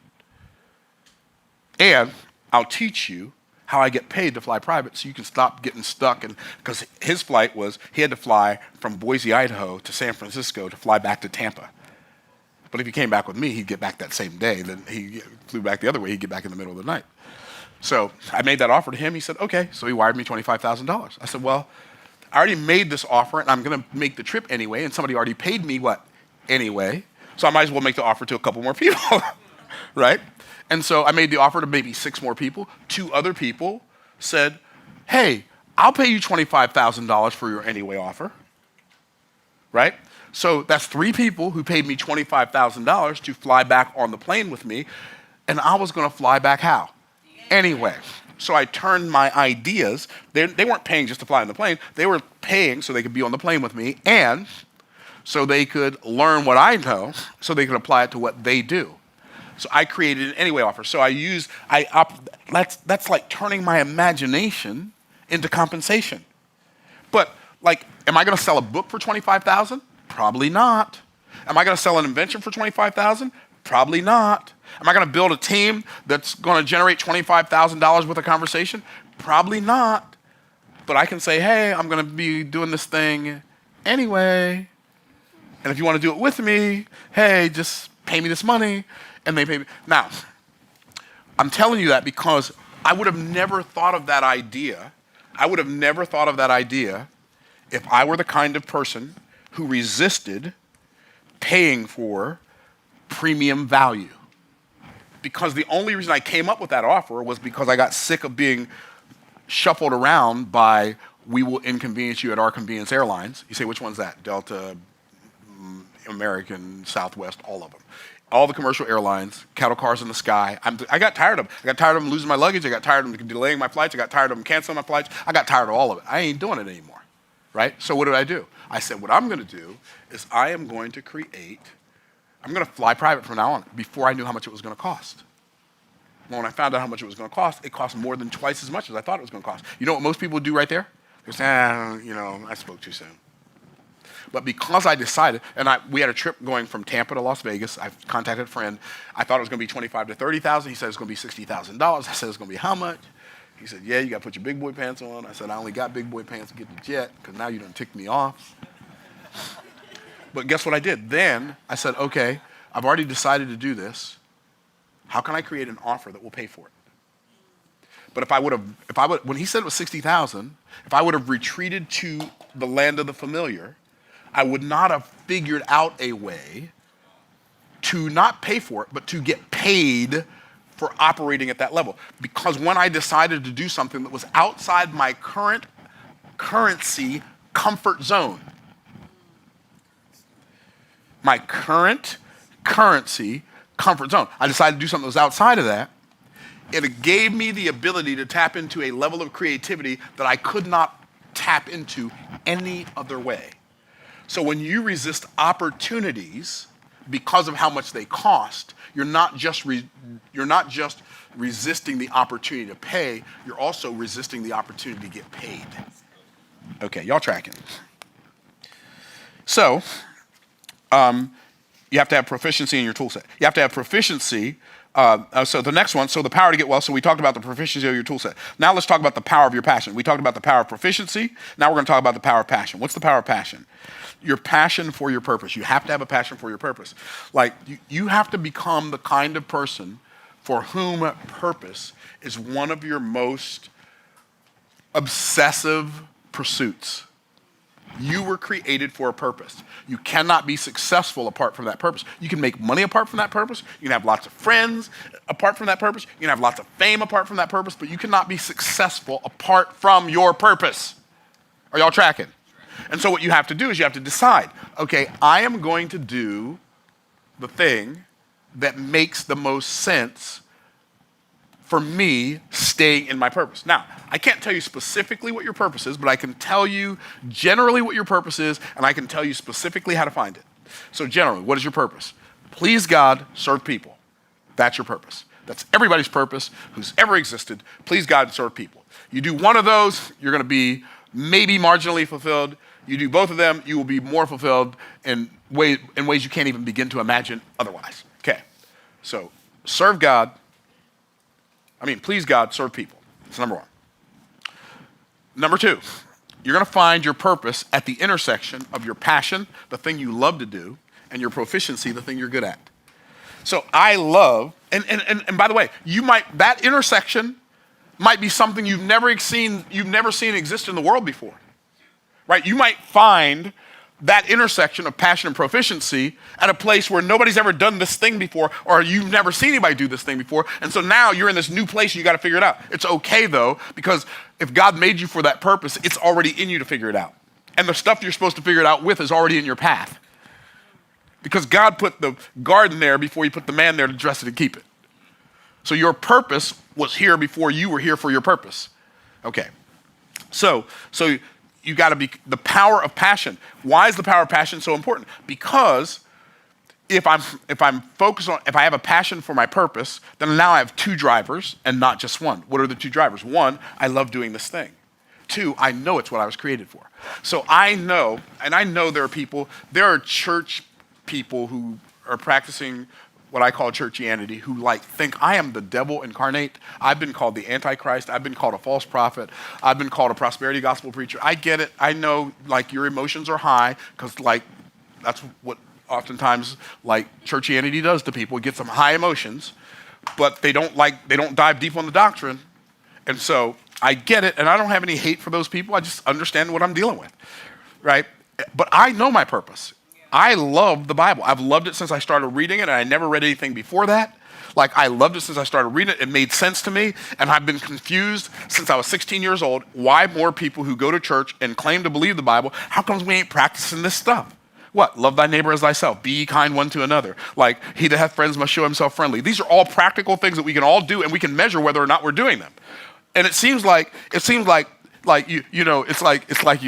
And I'll teach you how I get paid to fly private so you can stop getting stuck. And because his flight was, he had to fly from Boise, Idaho to San Francisco to fly back to Tampa. But if he came back with me, he'd get back that same day. Then he flew back the other way, he'd get back in the middle of the night. So I made that offer to him. He said, okay. So he wired me $25,000. I said, well, I already made this offer, and I'm going to make the trip anyway, and somebody already paid me what? Anyway. So I might as well make the offer to a couple more people, right? And so I made the offer to maybe 6 more people. 2 other people said, hey, I'll pay you $25,000 for your anyway offer, right? So that's 3 people who paid me $25,000 to fly back on the plane with me, and I was going to fly back how? Anyway. So I turned my ideas. They weren't paying just to fly on the plane. They were paying so they could be on the plane with me, and so they could learn what I know, so they could apply it to what they do. So I created an anyway offer. So that's like turning my imagination into compensation. But like, am I going to sell a book for $25,000? Probably not. Am I going to sell an invention for $25,000? Probably not. Am I going to build a team that's going to generate $25,000 worth of conversation? Probably not. But I can say, hey, I'm going to be doing this thing anyway. And if you want to do it with me, hey, just pay me this money. And they pay me. Now, I'm telling you that because I would have never thought of that idea. I would have never thought of that idea if I were the kind of person who resisted paying for premium value. Because the only reason I came up with that offer was because I got sick of being shuffled around by, we will inconvenience you at our convenience airlines. You say, which one's that? Delta, American, Southwest, all of them. All the commercial airlines, cattle cars in the sky. I got tired of them. I got tired of them losing my luggage. I got tired of them delaying my flights. I got tired of them canceling my flights. I got tired of all of it. I ain't doing it anymore, right? So what did I do? I said, what I'm going to do is I'm going to fly private from now on before I knew how much it was going to cost. Well, when I found out how much it was going to cost, it cost more than twice as much as I thought it was going to cost. You know what most people do right there? They say, I spoke too soon. But because I decided, and we had a trip going from Tampa to Las Vegas. I contacted a friend. I thought it was going to be $25,000 to $30,000. He said it's going to be $60,000. I said it's going to be how much? He said, yeah, you got to put your big boy pants on. I said, I only got big boy pants to get the jet because now you done ticked me off. But guess what I did? Then I said, okay, I've already decided to do this. How can I create an offer that will pay for it? But when he said it was $60,000, if I would have retreated to the land of the familiar, I would not have figured out a way to not pay for it, but to get paid for operating at that level. Because when I decided to do something that was outside my current currency comfort zone, my current currency comfort zone, I decided to do something that was outside of that. It gave me the ability to tap into a level of creativity that I could not tap into any other way. So when you resist opportunities because of how much they cost, you're not just resisting the opportunity to pay, you're also resisting the opportunity to get paid. Okay, y'all tracking. So, you have to have proficiency in your tool set. You have to have proficiency So the next one, so the power to get well. So we talked about the proficiency of your tool set. Now let's talk about the power of your passion. We talked about the power of proficiency. Now we're going to talk about the power of passion. What's the power of passion? Your passion for your purpose. You have to have a passion for your purpose. Like you have to become the kind of person for whom purpose is one of your most obsessive pursuits. You were created for a purpose. You cannot be successful apart from that purpose. You can make money apart from that purpose. You can have lots of friends apart from that purpose. You can have lots of fame apart from that purpose, but you cannot be successful apart from your purpose. Are y'all tracking? And so what you have to do is you have to decide, okay, I am going to do the thing that makes the most sense for me staying in my purpose. Now, I can't tell you specifically what your purpose is, but I can tell you generally what your purpose is, and I can tell you specifically how to find it. So generally, what is your purpose? Please God, serve people. That's your purpose. That's everybody's purpose who's ever existed. Please God and serve people. You do one of those, you're going to be maybe marginally fulfilled. You do both of them, you will be more fulfilled in ways you can't even begin to imagine otherwise. Okay, so serve God. Please God, serve people. That's number one. Number two, you're going to find your purpose at the intersection of your passion, the thing you love to do, and your proficiency, the thing you're good at. So I love, and by the way, that intersection might be something you've never seen exist in the world before, right? You might find that intersection of passion and proficiency at a place where nobody's ever done this thing before, or you've never seen anybody do this thing before. And so now you're in this new place and you got to figure it out. It's okay though, because if God made you for that purpose, it's already in you to figure it out. And the stuff you're supposed to figure it out with is already in your path. Because God put the garden there before he put the man there to dress it and keep it. So your purpose was here before you were here for your purpose. Okay. So you got to be the power of passion. Why is the power of passion so important? Because if I have a passion for my purpose, then now I have two drivers and not just one. What are the two drivers? One, I love doing this thing. Two, I know it's what I was created for. So I know there are church people who are practicing what I call churchianity, who think I am the devil incarnate. I've been called the Antichrist. I've been called a false prophet. I've been called a prosperity gospel preacher. I get it. I know your emotions are high because that's what oftentimes churchianity does to people. It gets them high emotions, but they don't dive deep on the doctrine. And so I get it, and I don't have any hate for those people. I just understand what I'm dealing with, right? But I know my purpose. I love the Bible. I've loved it since I started reading it, and I never read anything before that. I loved it since I started reading it. It made sense to me, and I've been confused since I was 16 years old. Why more people who go to church and claim to believe the Bible, how comes we ain't practicing this stuff? What? Love thy neighbor as thyself. Be ye kind one to another. He that hath friends must show himself friendly. These are all practical things that we can all do, and we can measure whether or not we're doing them. And it seems like it's like you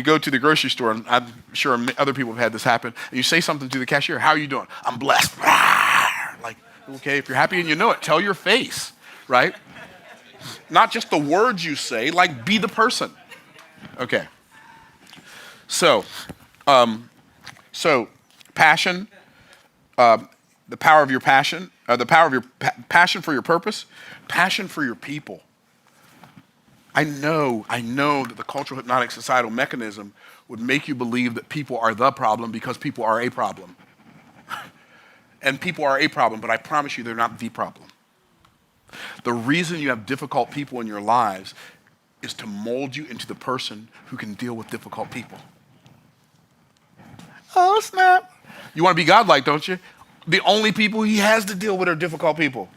go to the grocery store, and I'm sure other people have had this happen, and you say something to the cashier, how are you doing? I'm blessed. Okay, if you're happy and you know it, tell your face, right? Not just the words you say, be the person. Okay. So passion, the power of your passion, the power of your passion for your purpose, passion for your people. I know that the cultural hypnotic societal mechanism would make you believe that people are the problem because people are a problem. And people are a problem, but I promise you they're not the problem. The reason you have difficult people in your lives is to mold you into the person who can deal with difficult people. Oh, snap. You want to be godlike, don't you? The only people he has to deal with are difficult people.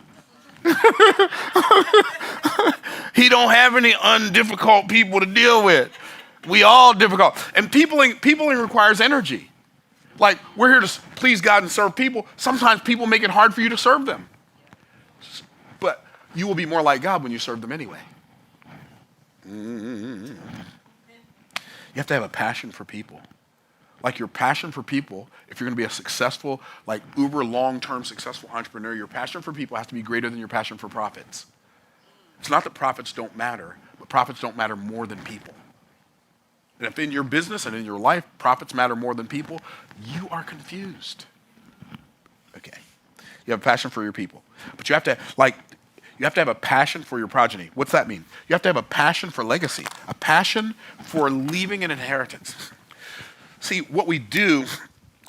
He don't have any undifficult people to deal with. We all difficult. And peopling requires energy. We're here to please God and serve people. Sometimes people make it hard for you to serve them. But you will be more like God when you serve them anyway. You have to have a passion for people. Your passion for people, if you're going to be a successful, uber long-term successful entrepreneur, your passion for people has to be greater than your passion for profits. It's not that profits don't matter, but profits don't matter more than people. And if in your business and in your life, profits matter more than people, you are confused. Okay. You have a passion for your people. But you have to have a passion for your progeny. What's that mean? You have to have a passion for legacy, a passion for leaving an inheritance. See, what we do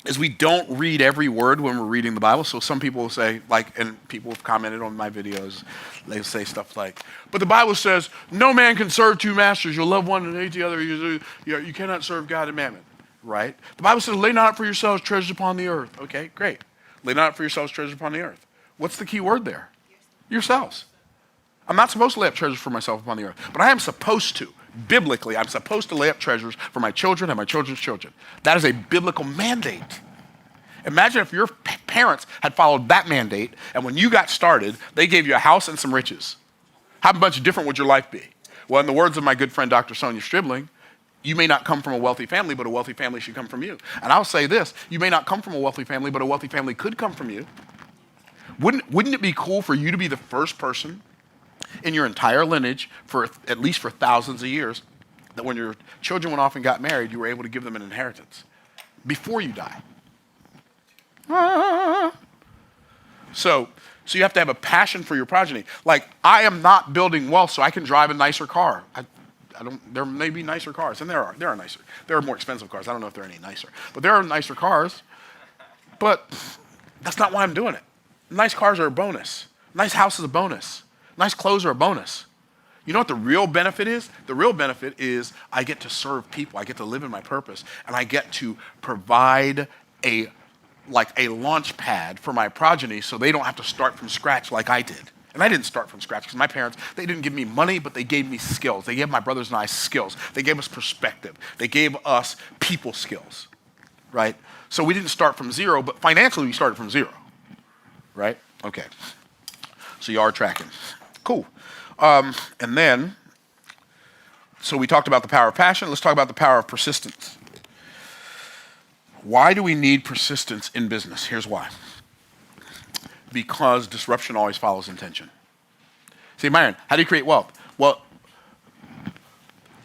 is we don't read every word when we're reading the Bible. So some people will say, and people have commented on my videos, they say stuff like, but the Bible says, no man can serve two masters. You'll love one and hate the other. You cannot serve God and mammon, right? The Bible says, lay not up for yourselves treasures upon the earth. Okay, great. Lay not up for yourselves treasures upon the earth. What's the key word there? Yourselves. I'm not supposed to lay up treasures for myself upon the earth, but I am supposed to. Biblically, I'm supposed to lay up treasures for my children and my children's children. That is a biblical mandate. Imagine if your parents had followed that mandate, and when you got started, they gave you a house and some riches. How much different would your life be? Well, in the words of my good friend Dr. Sonia Stribling, you may not come from a wealthy family, but a wealthy family should come from you. And I'll say this, you may not come from a wealthy family, but a wealthy family could come from you. Wouldn't it be cool for you to be the first person in your entire lineage, for at least for thousands of years, that when your children went off and got married, you were able to give them an inheritance before you die? So you have to have a passion for your progeny. Like, I am not building wealth so I can drive a nicer car. There may be nicer cars, and there are nicer. There are more expensive cars. I don't know if there are any nicer, but there are nicer cars. But that's not why I'm doing it. Nice cars are a bonus. Nice house is a bonus. Nice clothes are a bonus. You know what the real benefit is? The real benefit is I get to serve people. I get to live in my purpose, and I get to provide a launch pad for my progeny so they don't have to start from scratch like I did. And I didn't start from scratch because my parents, they didn't give me money, but they gave me skills. They gave my brothers and I skills. They gave us perspective. They gave us people skills, right? So we didn't start from zero, but financially we started from zero, right? Okay. So you are tracking. Cool. And then, so we talked about the power of passion. Let's talk about the power of persistence. Why do we need persistence in business? Here's why. Because disruption always follows intention. See, Myron, how do you create wealth? Well,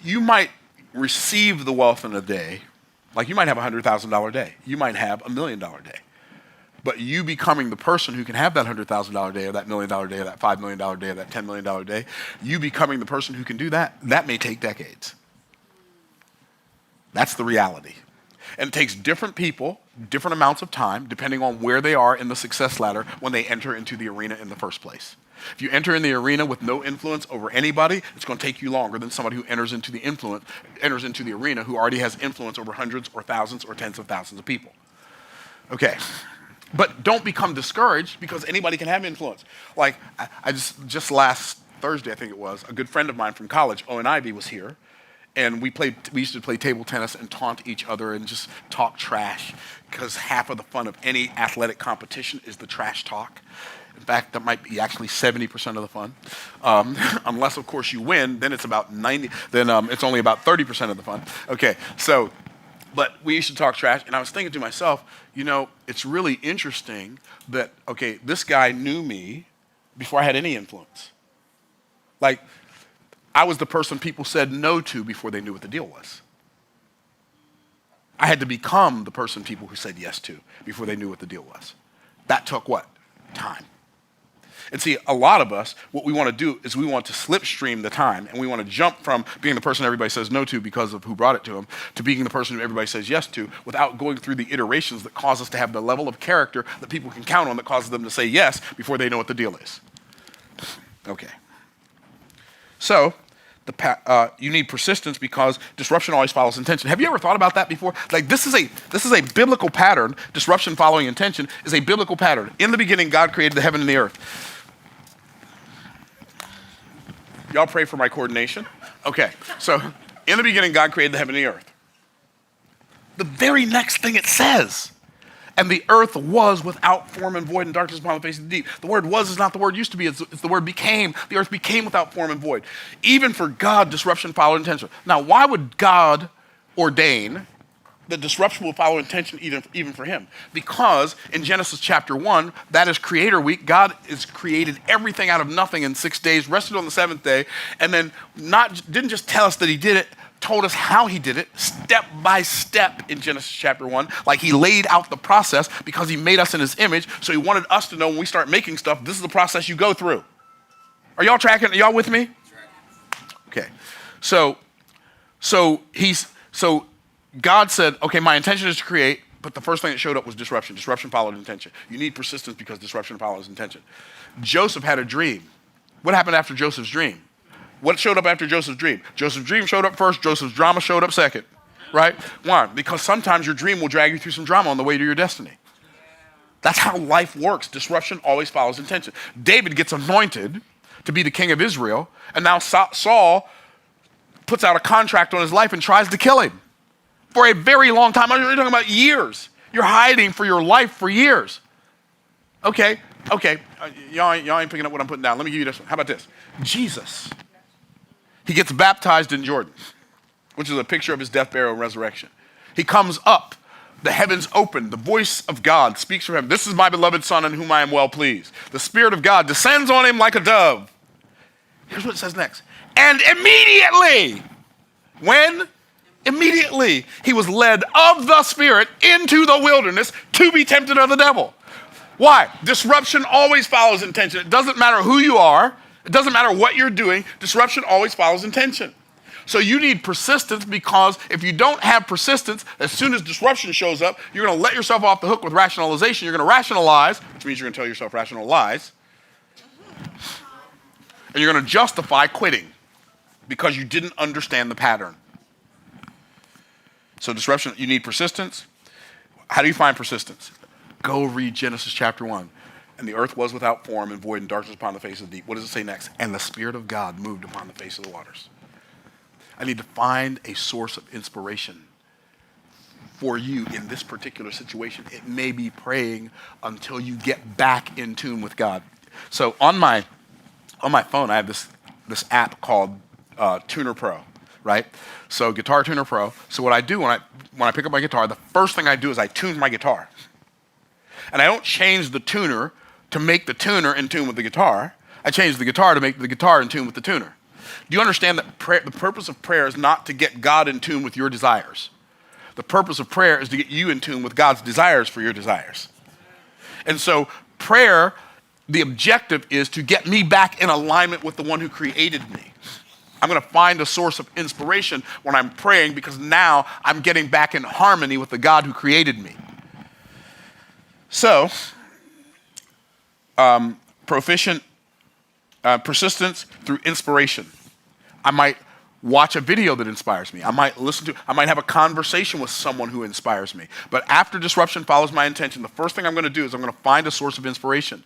you might receive the wealth in a day, like you might have a $100,000 day. You might have $1 million day. But you becoming the person who can have that $100,000 day, or that $1 million day, or that $5 million day, or that $10 million day, you becoming the person who can do that, that may take decades. That's the reality. And it takes different people, different amounts of time, depending on where they are in the success ladder when they enter into the arena in the first place. If you enter in the arena with no influence over anybody, it's going to take you longer than somebody who enters into the arena who already has influence over hundreds or thousands or tens of thousands of people. Okay. But don't become discouraged because anybody can have influence. Like, I just last Thursday, I think it was, a good friend of mine from college, Owen Ivy, was here. And we used to play table tennis and taunt each other and just talk trash, because half of the fun of any athletic competition is the trash talk. In fact, that might be actually 70% of the fun. Unless, of course, you win, then it's about 90. Then it's only about 30% of the fun. Okay, so, but we used to talk trash, and I was thinking to myself, you know, it's really interesting that, okay, this guy knew me before I had any influence. Like, I was the person people said no to before they knew what the deal was. I had to become the person people who said yes to before they knew what the deal was. That took what? Time. And see, a lot of us, what we want to do is we want to slipstream the time, and we want to jump from being the person everybody says no to because of who brought it to them to being the person who everybody says yes to, without going through the iterations that cause us to have the level of character that people can count on that causes them to say yes before they know what the deal is. Okay. So, you need persistence because disruption always follows intention. Have you ever thought about that before? Like, this is a biblical pattern. Disruption following intention is a biblical pattern. In the beginning, God created the heaven and the earth. Y'all pray for my coordination. Okay, so in the beginning, God created the heaven and the earth. The very next thing it says, and the earth was without form and void, and darkness upon the face of the deep. The word was is not the word used to be, it's the word became. The earth became without form and void. Even for God, disruption followed intention. Now, why would God ordain that disruption will follow intention even for him? Because in Genesis chapter 1, that is creator week. God has created everything out of nothing in 6 days, rested on the seventh day, and then didn't just tell us that he did it, told us how he did it step by step in Genesis chapter 1. Like he laid out the process because he made us in his image. So he wanted us to know when we start making stuff, this is the process you go through. Are y'all tracking? Are y'all with me? Okay. So God said, okay, my intention is to create, but the first thing that showed up was disruption. Disruption followed intention. You need persistence because disruption follows intention. Joseph had a dream. What happened after Joseph's dream? What showed up after Joseph's dream? Joseph's dream showed up first. Joseph's drama showed up second, right? Why? Because sometimes your dream will drag you through some drama on the way to your destiny. That's how life works. Disruption always follows intention. David gets anointed to be the king of Israel, and now Saul puts out a contract on his life and tries to kill him for a very long time. You're talking about years. You're hiding for your life for years. Okay. Y'all ain't picking up what I'm putting down. Let me give you this one. How about this? Jesus. He gets baptized in Jordan, which is a picture of his death, burial, and resurrection. He comes up. The heavens open. The voice of God speaks from heaven. This is my beloved son in whom I am well pleased. The Spirit of God descends on him like a dove. Here's what it says next. And immediately, when? Immediately, he was led of the Spirit into the wilderness to be tempted of the devil. Why? Disruption always follows intention. It doesn't matter who you are. It doesn't matter what you're doing. Disruption always follows intention. So you need persistence, because if you don't have persistence, as soon as disruption shows up, you're going to let yourself off the hook with rationalization. You're going to rationalize, which means you're going to tell yourself rational lies. And you're going to justify quitting because you didn't understand the pattern. So disruption, you need persistence. How do you find persistence? Go read Genesis chapter 1. And the earth was without form and void, and darkness upon the face of the deep. What does it say next? And the Spirit of God moved upon the face of the waters. I need to find a source of inspiration for you in this particular situation. It may be praying until you get back in tune with God. So on my phone, I have this app called Tuner Pro, right? So Guitar Tuner Pro. So what I do when I pick up my guitar, the first thing I do is I tune my guitar. And I don't change the tuner to make the tuner in tune with the guitar. I change the guitar to make the guitar in tune with the tuner. Do you understand that the purpose of prayer is not to get God in tune with your desires? The purpose of prayer is to get you in tune with God's desires for your desires. And so prayer, the objective is to get me back in alignment with the one who created me. I'm going to find a source of inspiration when I'm praying, because now I'm getting back in harmony with the God who created me. So, persistence through inspiration. I might watch a video that inspires me. I might have a conversation with someone who inspires me. But after disruption follows my intention, the first thing I'm going to do is I'm going to find a source of inspiration.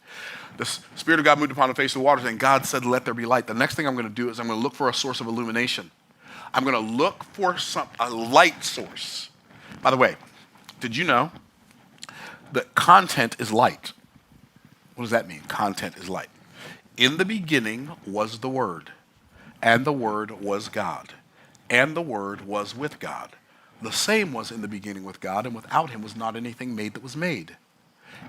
The Spirit of God moved upon the face of the waters, and God said, let there be light. The next thing I'm going to do is I'm going to look for a source of illumination. I'm going to look for a light source. By the way, did you know that content is light? What does that mean? Content is light. In the beginning was the Word, and the Word was God, and the Word was with God. The same was in the beginning with God, and without him was not anything made that was made.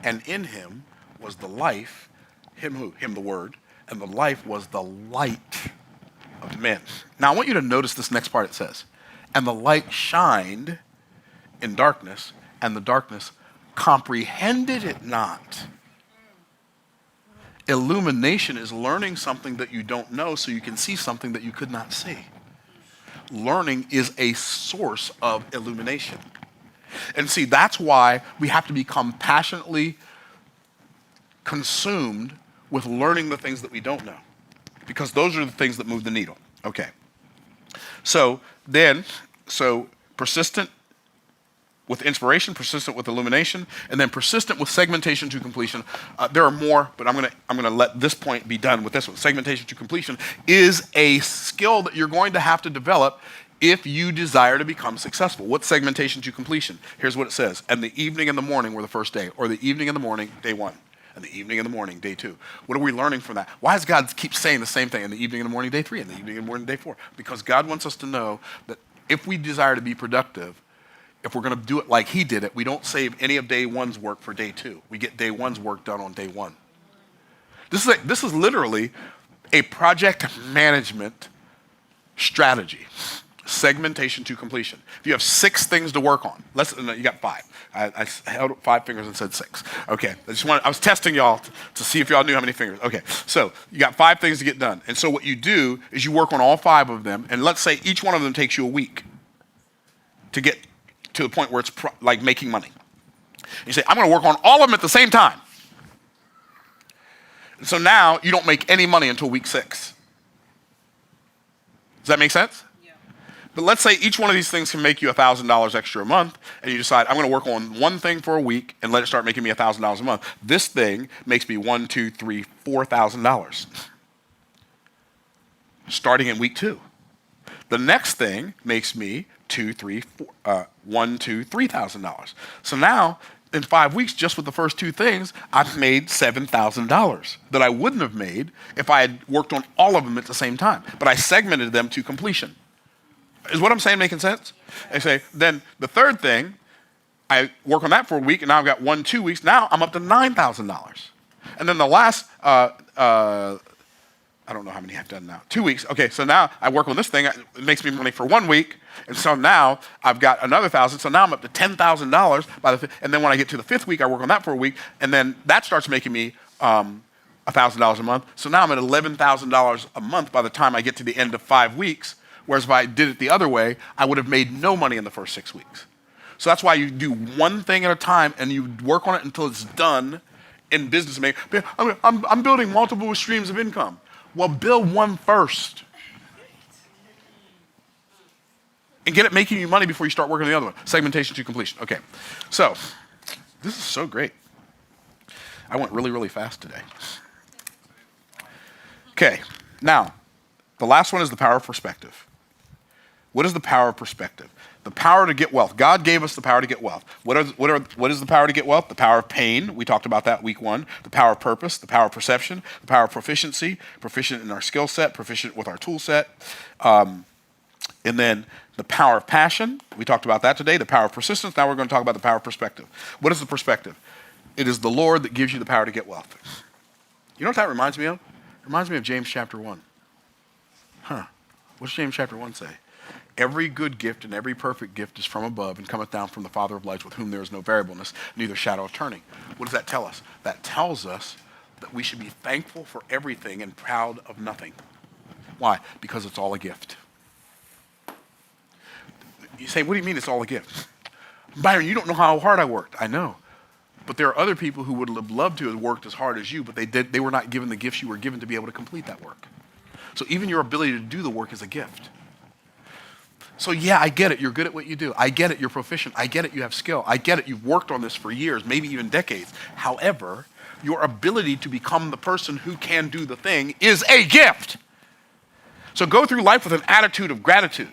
And in him was the life, him who? Him the Word, and the life was the light of men. Now I want you to notice this next part it says, and the light shined in darkness, and the darkness comprehended it not. Illumination is learning something that you don't know so you can see something that you could not see. Learning is a source of illumination. And see, that's why we have to become passionately consumed with learning the things that we don't know, because those are the things that move the needle. Okay. So persistent with inspiration, persistent with illumination, and then persistent with segmentation to completion. There are more, but I'm gonna let this point be done with this one. Segmentation to completion is a skill that you're going to have to develop if you desire to become successful. What's segmentation to completion? Here's what it says. And the evening and the morning were the first day, or the evening and the morning, day one, and the evening and the morning, day two. What are we learning from that? Why does God keep saying the same thing? In the evening and the morning, day three, and the evening and the morning, day four? Because God wants us to know that if we desire to be productive, if we're going to do it like he did it, we don't save any of day one's work for day two. We get day one's work done on day one. This is literally a project management strategy. segmentation to completion. If you have 6 things to work on, no, you got 5. I held up 5 fingers and said 6. Okay, I was testing y'all to see if y'all knew how many fingers. Okay, so you got 5 things to get done. And so what you do is you work on all 5 of them, and let's say each one of them takes you a week to get to the point where it's like making money. You say, I'm going to work on all of them at the same time. So now you don't make any money until week 6. Does that make sense? Yeah. But let's say each one of these things can make you $1,000 extra a month, and you decide, I'm going to work on one thing for a week and let it start making me $1,000 a month. This thing makes me $4,000 starting in week 2. The next thing makes me $3,000. So now, in 5 weeks, just with the first 2 things, I've made $7,000 that I wouldn't have made if I had worked on all of them at the same time. But I segmented them to completion. Is what I'm saying making sense? I say, then the third thing, I work on that for a week, and now I've got 2 weeks. Now I'm up to $9,000. And then the last, I don't know how many I've done now. 2 weeks. Okay, so now I work on this thing. It makes me money for 1 week. And so now I've got another 1,000. So now I'm up to $10,000 and then when I get to the 5th week, I work on that for a week. And then that starts making me $1,000 a month. So now I'm at $11,000 a month by the time I get to the end of 5 weeks. Whereas if I did it the other way, I would have made no money in the first 6 weeks. So that's why you do one thing at a time and you work on it until it's done in business. I'm building multiple streams of income. Well, build one first. And get it making you money before you start working on the other one. Segmentation to completion. Okay. So, this is so great. I went really, really fast today. Okay. Now, the last one is the power of perspective. What is the power of perspective? The power to get wealth. God gave us the power to get wealth. What is the power to get wealth? The power of pain. We talked about that week 1. The power of purpose. The power of perception. The power of proficiency. Proficient in our skill set. Proficient with our tool set. And then the power of passion. We talked about that today. The power of persistence. Now we're going to talk about the power of perspective. What is the perspective? It is the Lord that gives you the power to get wealth. You know what that reminds me of? It reminds me of James chapter 1. What's James chapter 1 say? Every good gift and every perfect gift is from above and cometh down from the Father of lights, with whom there is no variableness, neither shadow of turning. What does that tell us? That tells us that we should be thankful for everything and proud of nothing. Why? Because it's all a gift. You say, what do you mean it's all a gift? Myron, you don't know how hard I worked. I know. But there are other people who would have loved to have worked as hard as you, but they were not given the gifts you were given to be able to complete that work. So even your ability to do the work is a gift. So yeah, I get it. You're good at what you do. I get it. You're proficient. I get it. You have skill. I get it. You've worked on this for years, maybe even decades. However, your ability to become the person who can do the thing is a gift. So go through life with an attitude of gratitude.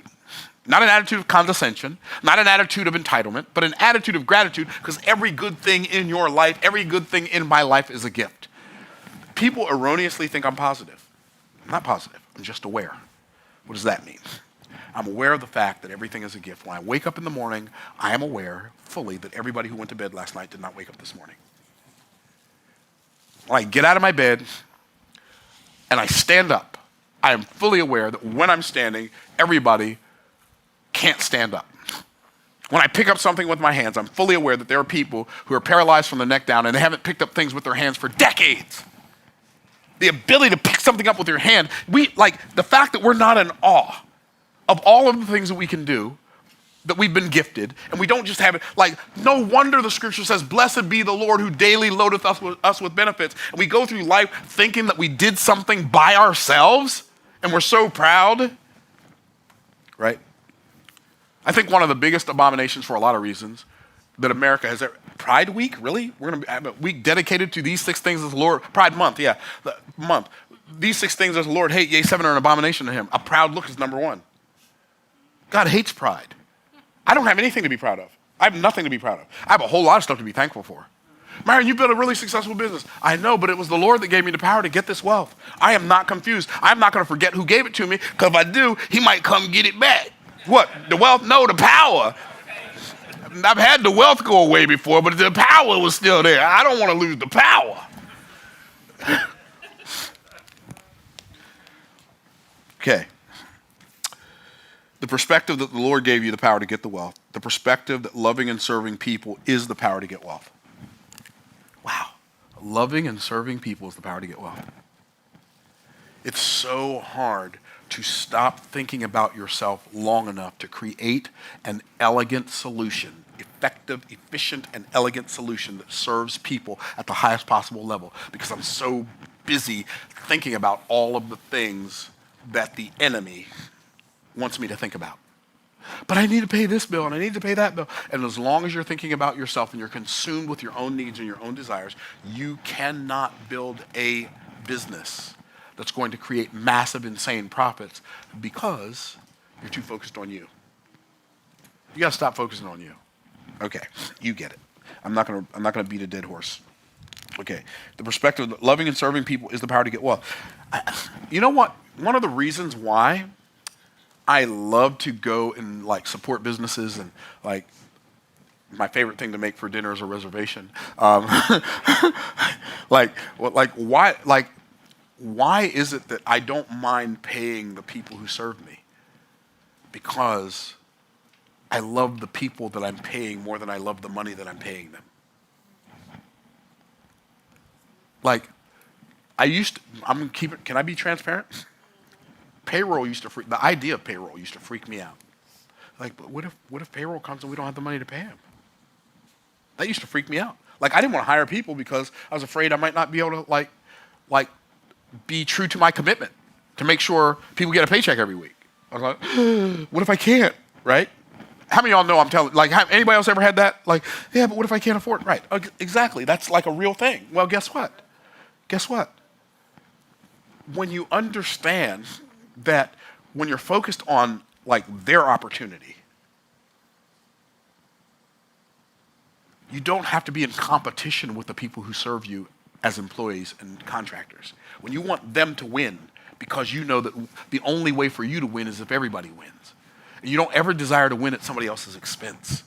Not an attitude of condescension, not an attitude of entitlement, but an attitude of gratitude, because every good thing in your life, every good thing in my life is a gift. People erroneously think I'm positive. I'm not positive. I'm just aware. What does that mean? I'm aware of the fact that everything is a gift. When I wake up in the morning, I am aware fully that everybody who went to bed last night did not wake up this morning. When I get out of my bed and I stand up, I am fully aware that when I'm standing, everybody can't stand up. When I pick up something with my hands, I'm fully aware that there are people who are paralyzed from the neck down and they haven't picked up things with their hands for decades. The ability to pick something up with your hand, the fact that we're not in awe of all of the things that we can do, that we've been gifted, and we don't just have it, no wonder the scripture says, blessed be the Lord who daily loadeth us with benefits. And we go through life thinking that we did something by ourselves, and we're so proud, right? I think one of the biggest abominations for a lot of reasons that America has ever, Pride Week, really? We're going to have a week dedicated to these 6 things as the Lord, Pride Month, yeah, the month. These 6 things as the Lord hate, yea, 7 are an abomination to him. A proud look is number 1. God hates pride. I don't have anything to be proud of. I have nothing to be proud of. I have a whole lot of stuff to be thankful for. Myron, you built a really successful business. I know, but it was the Lord that gave me the power to get this wealth. I am not confused. I'm not going to forget who gave it to me, because if I do, he might come get it back. What? The wealth? No, the power. I've had the wealth go away before, but the power was still there. I don't want to lose the power. Okay. The perspective that the Lord gave you the power to get the wealth. The perspective that loving and serving people is the power to get wealth. Wow. Loving and serving people is the power to get wealth. It's so hard to stop thinking about yourself long enough to create an elegant solution, effective, efficient, and elegant solution that serves people at the highest possible level, because I'm so busy thinking about all of the things that the enemy wants me to think about. But I need to pay this bill and I need to pay that bill. And as long as you're thinking about yourself and you're consumed with your own needs and your own desires, you cannot build a business that's going to create massive, insane profits because you're too focused on you. You got to stop focusing on you. Okay, you get it. I'm not gonna beat a dead horse. Okay, the perspective that loving and serving people is the power to get wealth. You know what? One of the reasons why I love to go and like support businesses and like my favorite thing to make for dinner is a reservation. Why is it that I don't mind paying the people who serve me? Because I love the people that I'm paying more than I love the money that I'm paying them. Like, can I be transparent? The idea of payroll used to freak me out. Like, but what if payroll comes and we don't have the money to pay him? That used to freak me out. Like, I didn't want to hire people because I was afraid I might not be able to like be true to my commitment to make sure people get a paycheck every week. I was like, what if I can't, right? How many of y'all know I'm telling, like, anybody else ever had that? Like, yeah, but what if I can't afford it? Right, exactly, that's like a real thing. Well, guess what? When you understand that when you're focused on like their opportunity, you don't have to be in competition with the people who serve you as employees and contractors. When you want them to win, because you know that the only way for you to win is if everybody wins. And you don't ever desire to win at somebody else's expense.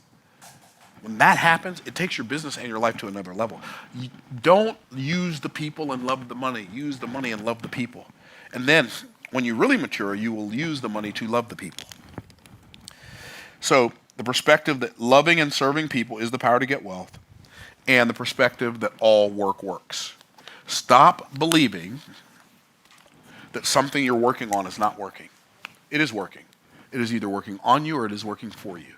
When that happens, it takes your business and your life to another level. You don't use the people and love the money. Use the money and love the people. And then, when you really mature, you will use the money to love the people. So, the perspective that loving and serving people is the power to get wealth, and the perspective that all work works. Stop believing that something you're working on is not working. It is working. It is either working on you or it is working for you.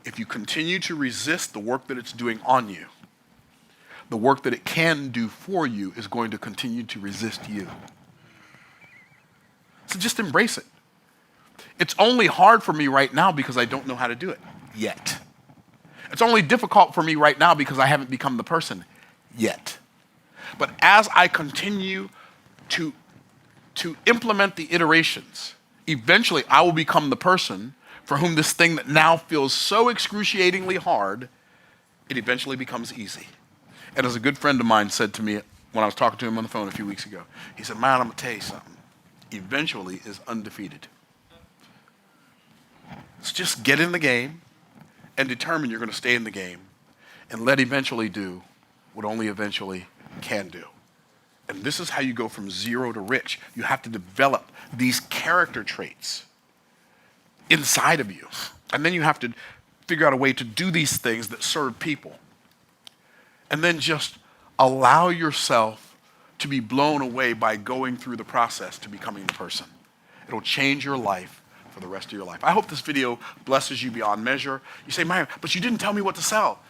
If you continue to resist the work that it's doing on you, the work that it can do for you is going to continue to resist you. So just embrace it. It's only hard for me right now because I don't know how to do it yet. It's only difficult for me right now because I haven't become the person yet. But as I continue to implement the iterations, eventually I will become the person for whom this thing that now feels so excruciatingly hard, it eventually becomes easy. And as a good friend of mine said to me when I was talking to him on the phone a few weeks ago, he said, "Man, I'm going to tell you something. Eventually is undefeated. So just get in the game and determine you're going to stay in the game and let eventually do what only eventually can do." And this is how you go from zero to rich. You have to develop these character traits inside of you. And then you have to figure out a way to do these things that serve people. And then just allow yourself to be blown away by going through the process to becoming the person. It'll change your life for the rest of your life. I hope this video blesses you beyond measure. You say, "Myron, but you didn't tell me what to sell."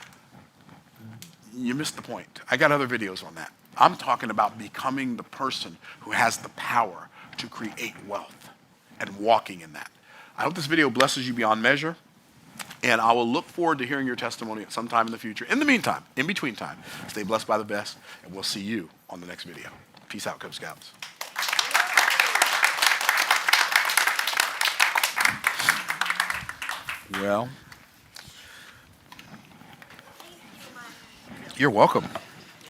You missed the point. I got other videos on that. I'm talking about becoming the person who has the power to create wealth and walking in that. I hope this video blesses you beyond measure, and I will look forward to hearing your testimony at some time in the future. In the meantime, in between time, stay blessed by the best, and we'll see you on the next video. Peace out, Cub Scouts. Well, you're welcome.